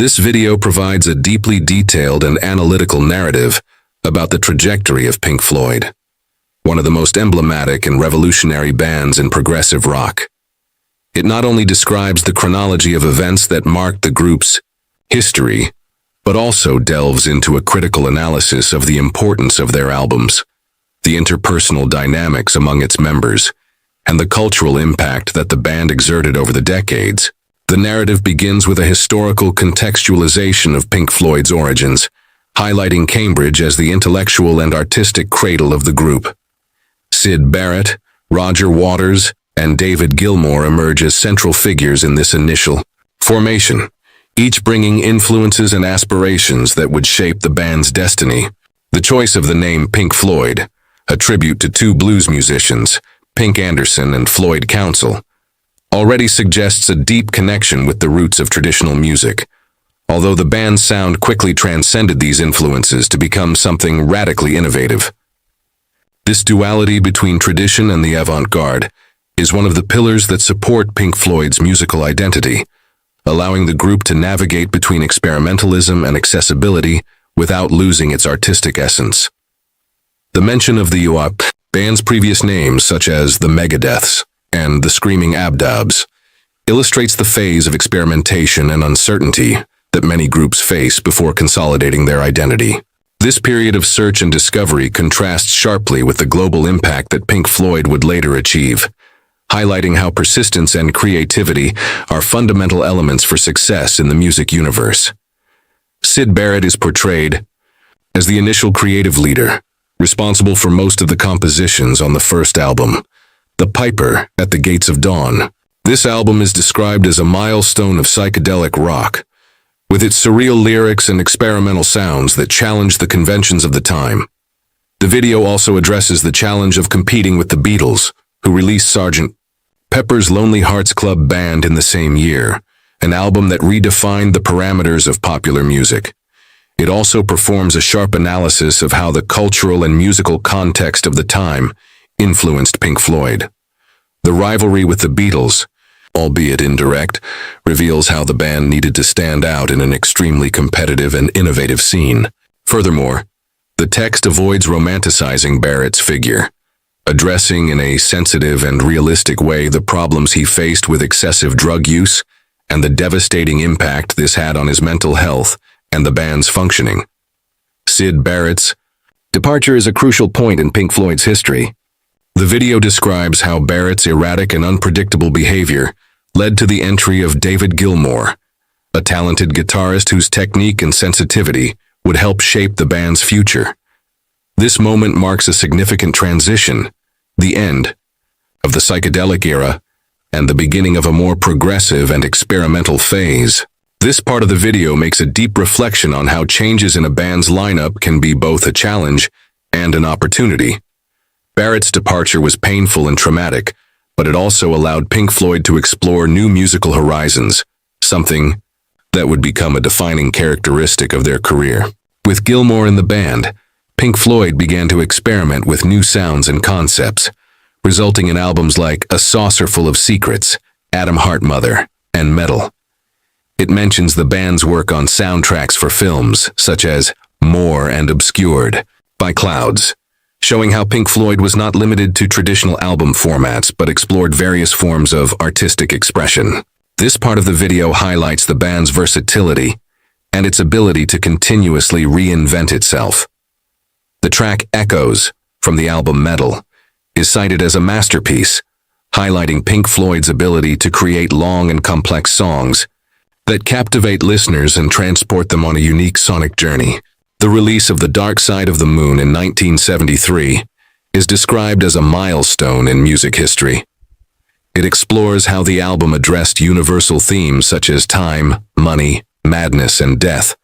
This video provides a deeply detailed and analytical narrative about the trajectory of Pink Floyd, one of the most emblematic and revolutionary bands in progressive rock. It not only describes the chronology of events that marked the group's history, but also delves into a critical analysis of the importance of their albums, the interpersonal dynamics among its members, and the cultural impact that the band exerted over the decades. The narrative begins with a historical contextualization of Pink Floyd's origins, highlighting Cambridge as the intellectual and artistic cradle of the group. Syd Barrett, Roger Waters, and David Gilmour emerge as central figures in this initial formation, each bringing influences and aspirations that would shape the band's destiny. The choice of the name Pink Floyd, a tribute to two blues musicians, Pink Anderson and Floyd Council, already suggests a deep connection with the roots of traditional music, although the band's sound quickly transcended these influences to become something radically innovative. This duality between tradition and the avant-garde is one of the pillars that support Pink Floyd's musical identity, allowing the group to navigate between experimentalism and accessibility without losing its artistic essence. The mention of the band's previous names, such as the Megadeths and the Screaming Abdabs, illustrates the phase of experimentation and uncertainty that many groups face before consolidating their identity. This period of search and discovery contrasts sharply with the global impact that Pink Floyd would later achieve, highlighting how persistence and creativity are fundamental elements for success in the music universe. Syd Barrett is portrayed as the initial creative leader, responsible for most of the compositions on the first album, The Piper at the Gates of Dawn. This album is described as a milestone of psychedelic rock, with its surreal lyrics and experimental sounds that challenge the conventions of the time. The video also addresses the challenge of competing with the Beatles, who released Sgt. Pepper's Lonely Hearts Club Band in the same year, an album that redefined the parameters of popular music. It also performs a sharp analysis of how the cultural and musical context of the time influenced Pink Floyd. The rivalry with the Beatles, albeit indirect, reveals how the band needed to stand out in an extremely competitive and innovative scene. Furthermore, the text avoids romanticizing Barrett's figure, addressing in a sensitive and realistic way the problems he faced with excessive drug use and the devastating impact this had on his mental health and the band's functioning. Syd Barrett's departure is a crucial point in Pink Floyd's history. The video describes how Barrett's erratic and unpredictable behavior led to the entry of David Gilmour, a talented guitarist whose technique and sensitivity would help shape the band's future. This moment marks a significant transition, the end of the psychedelic era and the beginning of a more progressive and experimental phase. This part of the video makes a deep reflection on how changes in a band's lineup can be both a challenge and an opportunity. Barrett's departure was painful and traumatic, but it also allowed Pink Floyd to explore new musical horizons, something that would become a defining characteristic of their career. With Gilmour in the band, Pink Floyd began to experiment with new sounds and concepts, resulting in albums like A Saucerful of Secrets, Atom Heart Mother, and Metal. It mentions the band's work on soundtracks for films, such as More and Obscured by Clouds, showing how Pink Floyd was not limited to traditional album formats but explored various forms of artistic expression. This part of the video highlights the band's versatility and its ability to continuously reinvent itself. The track Echoes from the album Metal is cited as a masterpiece, highlighting Pink Floyd's ability to create long and complex songs that captivate listeners and transport them on a unique sonic journey. The release of The Dark Side of the Moon in 1973 is described as a milestone in music history. It explores how the album addressed universal themes such as time, money, madness, and death,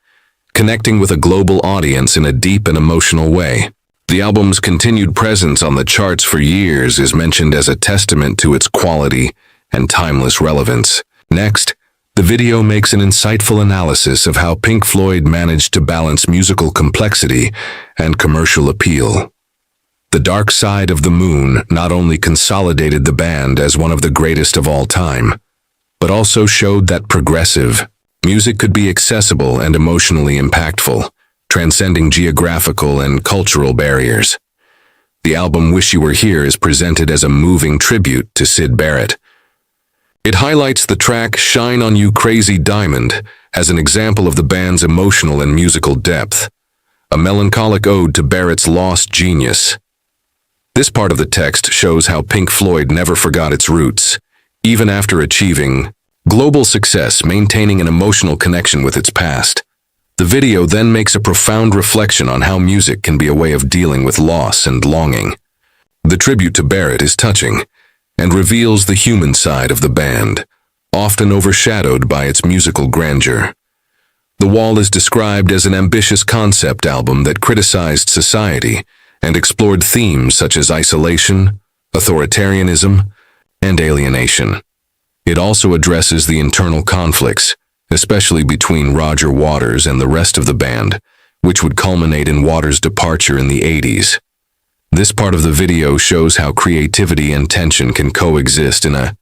connecting with a global audience in a deep and emotional way. The album's continued presence on the charts for years is mentioned as a testament to its quality and timeless relevance. Next, the video makes an insightful analysis of how Pink Floyd managed to balance musical complexity and commercial appeal. The Dark Side of the Moon not only consolidated the band as one of the greatest of all time, but also showed that progressive Music could be accessible and emotionally impactful, transcending geographical and cultural barriers. The album Wish You Were Here is presented as a moving tribute to Syd Barrett. It highlights the track Shine On You Crazy Diamond as an example of the band's emotional and musical depth, a melancholic ode to Barrett's lost genius. This part of the text shows how Pink Floyd never forgot its roots, even after achieving global success, maintaining an emotional connection with its past. The video then makes a profound reflection on how music can be a way of dealing with loss and longing. The tribute to Barrett is touching and reveals the human side of the band, often overshadowed by its musical grandeur. The Wall is described as an ambitious concept album that criticized society and explored themes such as isolation, authoritarianism, and alienation. It also addresses the internal conflicts, especially between Roger Waters and the rest of the band, which would culminate in Waters' departure in the 80s. This part of the video shows how creativity and tension can coexist in a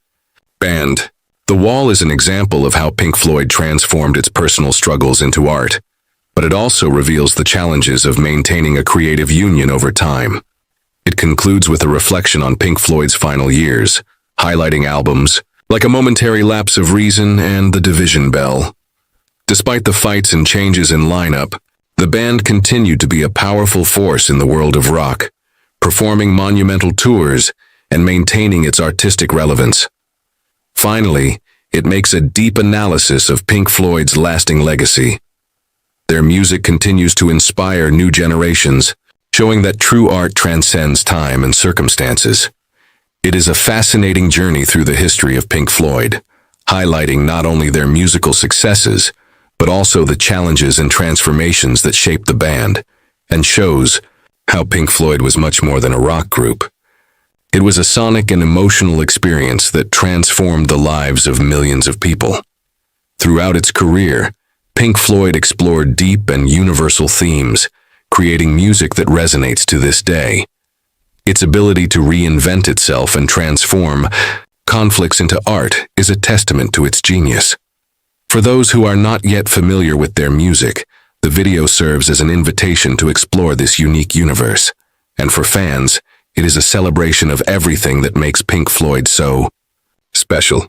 band. The Wall is an example of how Pink Floyd transformed its personal struggles into art, but it also reveals the challenges of maintaining a creative union over time. It concludes with a reflection on Pink Floyd's final years, highlighting albums like A Momentary Lapse of Reason and The Division Bell. Despite the fights and changes in lineup, the band continued to be a powerful force in the world of rock, performing monumental tours and maintaining its artistic relevance. Finally, it makes a deep analysis of Pink Floyd's lasting legacy. Their music continues to inspire new generations, showing that true art transcends time and circumstances. It is a fascinating journey through the history of Pink Floyd, highlighting not only their musical successes, but also the challenges and transformations that shaped the band, and shows how Pink Floyd was much more than a rock group. It was a sonic and emotional experience that transformed the lives of millions of people. Throughout its career, Pink Floyd explored deep and universal themes, creating music that resonates to this day. Its ability to reinvent itself and transform conflicts into art is a testament to its genius. For those who are not yet familiar with their music, the video serves as an invitation to explore this unique universe. And for fans, it is a celebration of everything that makes Pink Floyd so special.